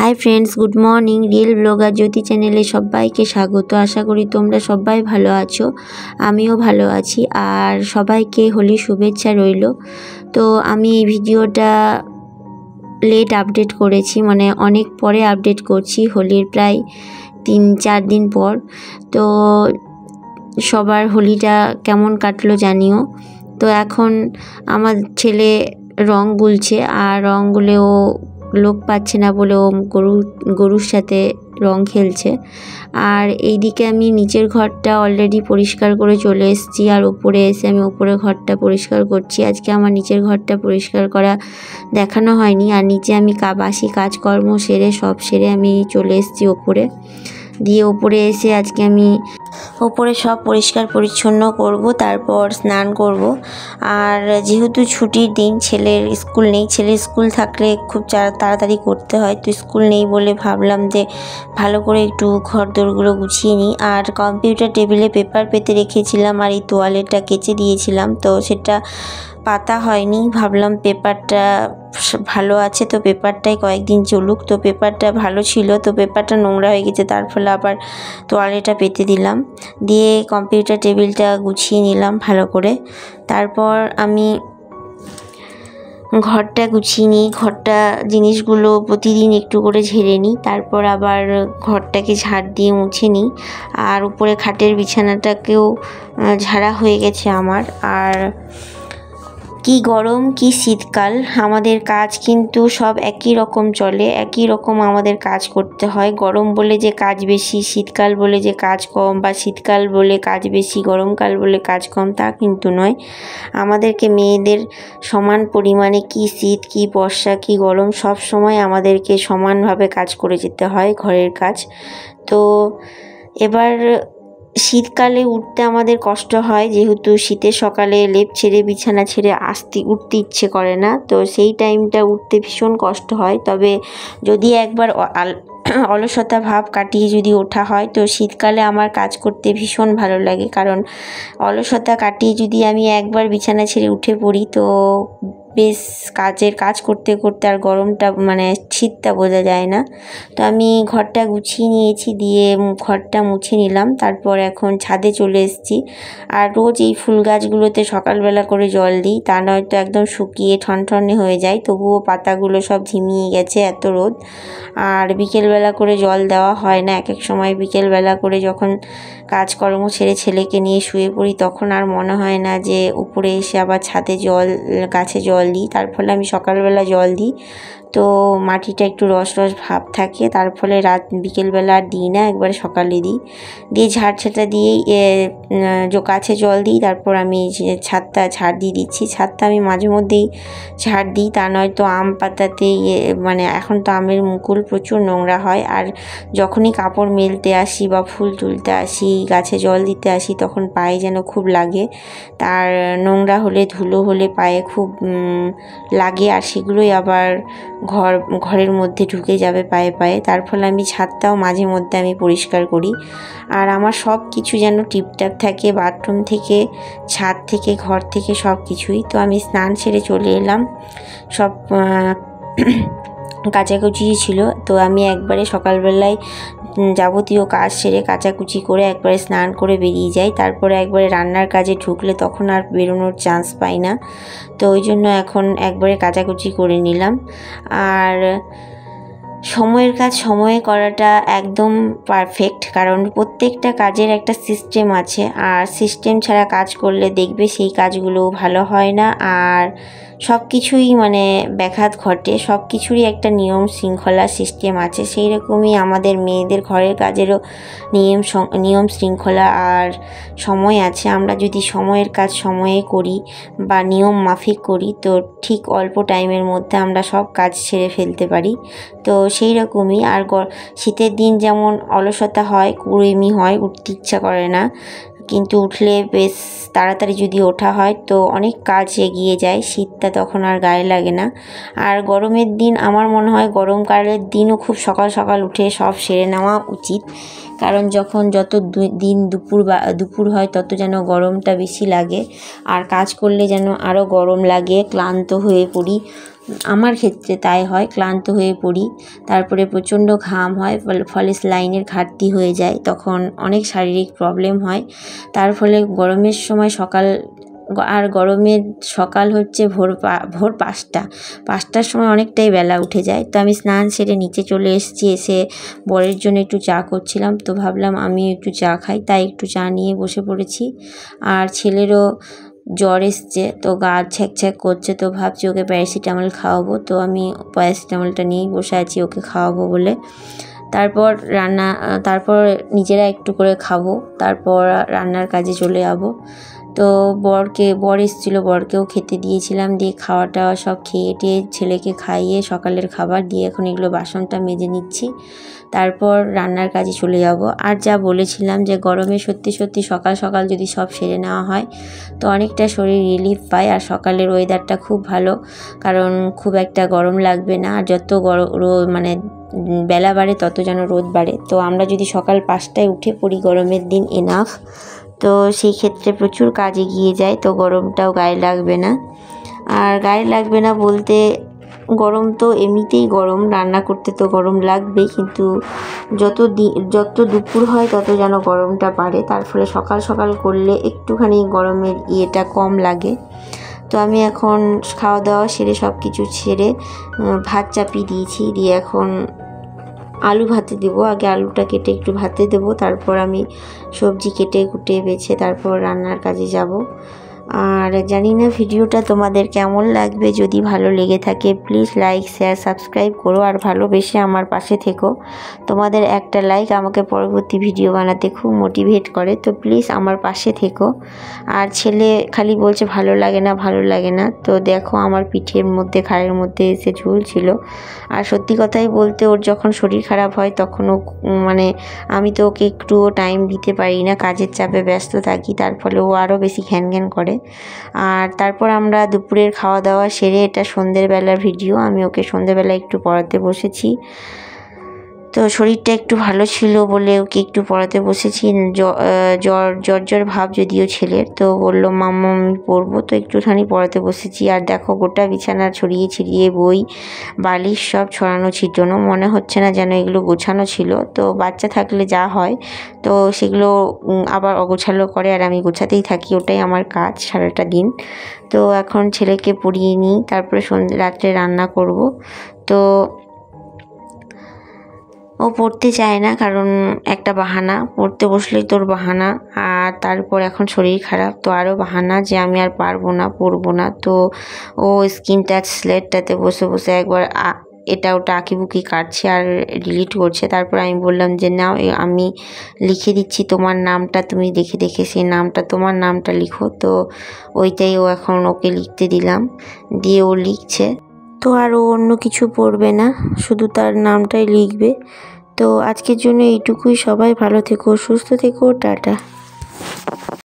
High friends good morning real blogger Jyoti चैनेले सबाइके स्वागत। आशा करी तोमरा सबाई भालो आछो, आमिओ भालो आछि और सबाइके होली शुभेच्छा रइलो। तो आमी এই ভিডিওটা लेट আপডেট করেছি, মানে অনেক পরে আপডেট করছি, হোলির প্রায় 3-4 দিন পর। তো সবার হোলিটা কেমন কাটলো জানিও। তো এখন আমার ছেলে রং গুলছে আর রং গুলে ও লোক পাচ্ছে না বলে ও গরুর সাথে রং খেলছে। আর এইদিকে আমি নিচের ঘরটা অলরেডি পরিষ্কার করে চলে এসেছি আর উপরে এসে আমি উপরের ঘরটা পরিষ্কার করছি। আজকে আমার নিচের ঘরটা পরিষ্কার করা দেখানো হয়নি, আর নিচে আমি বাসি কাজকর্ম সেরে সব সেরে আমি চলে এসেছি ওপরে। দিয়ে ওপরে এসে আজকে আমি ওপরে সব পরিষ্কার পরিচ্ছন্ন করব, তারপর স্নান করব। আর যেহেতু ছুটির দিন, ছেলের স্কুল নেই, ছেলের স্কুল থাকলে খুব তাড়াতাড়ি করতে হয়, তো স্কুল নেই বলে ভাবলাম যে ভালো করে একটু ঘর দোরগুলো গুছিয়ে নিই। আর কম্পিউটার টেবিলে পেপার পেতে রেখেছিলাম আর এই তোয়ালেটা কেচে দিয়েছিলাম, তো সেটা পাতা হয়নি। ভাবলাম পেপারটা ভালো আছে তো পেপারটাই কয়েকদিন চলুক, তো পেপারটা ভালো ছিল, তো পেপারটা নোংরা হয়ে গেছে, তার ফলে আবার তোয়ালেটা পেতে দিলাম। দিয়ে কম্পিউটার টেবিলটা গুছিয়ে নিলাম ভালো করে। তারপর আমি ঘরটা গুছিয়ে নিই, ঘরটা জিনিসগুলো প্রতিদিন একটু করে ঝেড়ে নিই, তারপর আবার ঘরটাকে ঝাড় দিয়ে মুছে নিই। আর উপরে খাটের বিছানাটাকেও ঝাড়া হয়ে গেছে আমার। আর কি গরম কি শীতকাল, আমাদের কাজ কিন্তু সব একই রকম চলে, একই রকম আমাদের কাজ করতে হয়। গরম বলে যে কাজ বেশি, শীতকাল বলে যে কাজ কম, বা শীতকাল বলে কাজ বেশি গরমকাল বলে কাজ কম, তা কিন্তু নয়। আমাদেরকে মেয়েদের সমান পরিমাণে কি শীত কি বর্ষা কি গরম সব সময় আমাদেরকে সমানভাবে কাজ করে যেতে হয় ঘরের কাজ। তো এবার শীতকালে উঠতে আমাদের কষ্ট হয়, যেহেতু শীতের সকালে লেপ ছেড়ে বিছানা ছেড়ে উঠতে ইচ্ছে করে না, তো সেই টাইমটা উঠতে ভীষণ কষ্ট হয়। তবে যদি একবার অলসতা ভাব কাটিয়ে যদি ওঠা হয়, তো শীতকালে আমার কাজ করতে ভীষণ ভালো লাগে। কারণ অলসতা কাটিয়ে যদি আমি একবার বিছানা ছেড়ে উঠে পড়ি, তো বেশ কাজ করতে করতে আর গরমটা মানে শীতটা বোঝা যায় না। তো আমি ঘরটা গুছিয়ে নিয়েছি, দিয়ে ঘরটা মুছে নিলাম। তারপর এখন ছাদে চলে এসেছি। আর রোজ এই ফুল গাছগুলোতে সকালবেলা করে জল দিই, তা নয়তো একদম শুকিয়ে ঠনঠনে হয়ে যায়। তবুও পাতাগুলো সব ঝিমিয়ে গেছে, এত রোদ। আর বিকেলবেলা করে জল দেওয়া হয় না, এক এক সময় বিকেলবেলা করে যখন কাজকর্ম ছেড়ে ছেলেকে নিয়ে শুয়ে পড়ি, তখন আর মনে হয় না যে উপরে এসে আবার ছাদে গাছে জল দিই। তার ফলে আমি সকালবেলা জল দিই, তো মাটিটা একটু রস রস ভাব থাকে, তার ফলে বিকেলবেলা আর দিই না, একবারে সকালে দিই। দিয়ে ঝাড় দিয়েই গাছে জল দিই। তারপর আমি ছাদটা ঝাড় দিয়ে দিচ্ছি। ছাদটা আমি মাঝে মধ্যেই ঝাড় দিই, তা নয়তো আম পাতাতে মানে এখন তো আমের মুকুল প্রচুর নোংরা হয়। আর যখনই কাপড় মেলতে আসি বা ফুল তুলতে আসি, গাছে জল দিতে আসি, তখন পায়ে যেন খুব লাগে। তার নোংরা হলে ধুলো হলে পায়ে খুব লাগে, আর সেগুলোই আবার ঘরের মধ্যে ঢুকে যাবে পায়ে পায়ে। তার ফলে আমি ছাদটাও মাঝে মধ্যে আমি পরিষ্কার করি। আর আমার সব কিছু যেন টিপটাপ থাকে, বাথরুম থেকে ছাদ থেকে ঘর থেকে সব কিছুই। তো আমি স্নান সেরে চলে এলাম, সব কাচাকুচি ছিল, তো আমি একবারে সকালবেলায় যাবতীয় কাজ সেরে কাচাকুচি করে একবারে স্নান করে বেরিয়ে যাই। তারপরে একবারে রান্নার কাজে ঢুকলে তখন আর বেরোনোর চান্স পাই না, তো ওই জন্য এখন একবারে কাচাকুচি করে নিলাম। আর সময়ের কাজ সময়ে করাটা একদম পারফেক্ট, কারণ প্রত্যেকটা কাজের একটা সিস্টেম আছে, আর সিস্টেম ছাড়া কাজ করলে দেখবে সেই কাজগুলো ভালো হয় না, আর সব কিছুই মানে ব্যাঘাত ঘটে। সব কিছুরই একটা নিয়ম শৃঙ্খলা সিস্টেম আছে, সেই রকমই আমাদের মেয়েদের ঘরের কাজেরও নিয়ম শৃঙ্খলা আর সময় আছে। আমরা যদি সময়ের কাজ সময়ে করি বা নিয়ম মাফিক করি, তো ঠিক অল্প টাইমের মধ্যে আমরা সব কাজ সেরে ফেলতে পারি। তো সেই রকমই। আর শীতের দিন যেমন অলসতা হয়, কুড়েমি হয়, উঠতে ইচ্ছা করে না, কিন্তু উঠলে বেশ তাড়াতাড়ি যদি ওঠা হয় তো অনেক কাজ এগিয়ে যায়, শীতটা তখন আর গায়ে লাগে না। আর গরমের দিন আমার মনে হয় গরমকালের দিনও খুব সকাল সকাল উঠে সব সেরে নেওয়া উচিত, কারণ যত দিন দুপুর হয় তত যেন গরমটা বেশি লাগে, আর কাজ করলে যেন আরও গরম লাগে, ক্লান্ত হয়ে পড়ি। আমার ক্ষেত্রে তাই হয়, ক্লান্ত হয়ে পড়ি, তারপরে প্রচণ্ড ঘাম হয়, ফলে স্যালাইনের ঘাটতি হয়ে যায়, তখন অনেক শারীরিক প্রবলেম হয়। তার ফলে গরমের সময় গরমের সকাল হচ্ছে ভোর 5টার সময় অনেকটাই বেলা উঠে যায়। তো আমি স্নান সেরে নিচে চলে এসেছি, এসে বরের জন্য একটু চা করছিলাম, তো ভাবলাম আমি একটু চা খাই, তাই একটু চা নিয়ে বসে পড়েছি। আর ছেলেরও জ্বর এসছে, তো গা ছ্যাঁক করছে, তো ভাবছি ওকে প্যারাসিটামল খাওয়াবো, তো আমি প্যারাসিটামলটা নিয়েই বসে আছি ওকে খাওয়াবো বলে। তারপর নিজেরা একটু করে খাবো, তারপর রান্নার কাজে চলে যাবো। তো বর এসেছিলো, বরকেও খেতে দিয়েছিলাম, দিয়ে খাওয়া টাওয়া সব খেয়ে টেয়ে ছেলেকে খাইয়ে সকালের খাবার দিয়ে এখন এগুলো বাসনটা মেজে নিচ্ছি, তারপর রান্নার কাজে চলে যাব। আর যা বলেছিলাম যে গরমে সত্যি সকাল সকাল যদি সব সেরে নেওয়া হয় তো অনেকটা শরীর রিলিফ পায়। আর সকালের ওয়েদারটা খুব ভালো, কারণ খুব একটা গরম লাগবে না, আর যত বেলা বাড়ে তত যেন রোদ বাড়ে। তো আমরা যদি সকাল 5টায় উঠে পড়ি গরমের দিন এনাফ, তো সেই ক্ষেত্রে প্রচুর কাজ এগিয়ে যায়, তো গরমটাও গায়ে লাগবে না। আর গায়ে লাগবে না বলতে, গরম তো এমনিতেই গরম, রান্না করতে তো গরম লাগবেই, কিন্তু যত দুপুর হয় তত যেন গরমটা বাড়ে, তার ফলে সকাল সকাল করলে একটুখানি গরমের ইয়েটা কম লাগে। তো আমি এখন খাওয়া দাওয়া সেরে সব কিছু ছেড়ে ভাত চাপিয়ে দিয়েছি, দিয়ে এখন আলু ভাতে দেবো। আগে আলুটা কেটে একটু ভাতে দেবো, তারপর আমি সবজি কেটে কুটে বেছে তারপর রান্নার কাজে যাব। আর জানি না ভিডিওটা তোমাদের কেমন লাগবে, যদি ভালো লেগে থাকে প্লিজ লাইক শেয়ার সাবস্ক্রাইব করো, আর ভালোবেসে আমার পাশে থেকো। তোমাদের একটা লাইক আমাকে পরবর্তী ভিডিও বানাতে খুব মোটিভেট করে, তো প্লিজ আমার পাশে থেকো। আর ছেলে খালি বলছে ভালো লাগে না, তো দেখো আমার পিঠের মধ্যে ঘাড়ের মধ্যে এসে ঝুলছিল। আর সত্যি কথাই বলতে, ওর যখন শরীর খারাপ হয় তখন আমি তো ওকে একটুও টাইম দিতে পারি না, কাজের চাপে ব্যস্ত থাকি, তার ফলে ও আরও বেশি ঘ্যান করে। আর তারপর আমরা দুপুরের খাওয়া দাওয়া সেরে, এটা সন্ধ্যের বেলার ভিডিও, আমি ওকে সন্ধ্যেবেলা একটু পড়াতে বসেছি। তো শরীরটা একটু ভালো ছিল বলে ওকে একটু পড়াতে বসেছি। জ্বর ভাব যদিও ছেলের, তো বললো মাম্মা আমি পড়বো, তো একটুখানি পড়াতে বসেছি। আর দেখো গোটা বিছানা ছড়িয়ে ছিড়িয়ে বই বালিশ সব ছড়ানো ছিটানো, মনে হচ্ছে না যেন এগুলো গোছানো ছিল। তো বাচ্চা থাকলে যা হয়, তো সেগুলো আবার অগোছালো করে, আর আমি গোছাতেই থাকি, ওটাই আমার কাজ সারাটা দিন। তো এখন ছেলেকে পড়িয়ে নিই, তারপরে রাত্রে রান্না করব। তো ও পড়তে চায় না, কারণ একটা বাহানা, পড়তে বসলেই তোর বাহানা। আর তারপর এখন শরীর খারাপ, তো আরও বাহানা যে আমি আর পারবো না, পড়বো না। তো ও স্ক্রিন টাচ স্লেটটাতে বসে একবার এটা ওটা আঁকিবুকি কাটছে আর ডিলিট করছে। তারপর আমি বললাম যে নাও আমি লিখে দিচ্ছি তোমার নামটা, তুমি দেখে সেই নামটা, তোমার নামটা লিখো। তো ওইটাই এখন ওকে লিখতে দিলাম, দিয়ে ও লিখছে। তো আর ও অন্য কিছু পড়বে না, শুধু তার নামটাই লিখবে। তো আজকের জন্য এইটুকুই। সবাই ভালো থেকো, সুস্থ থেকো, টাটা।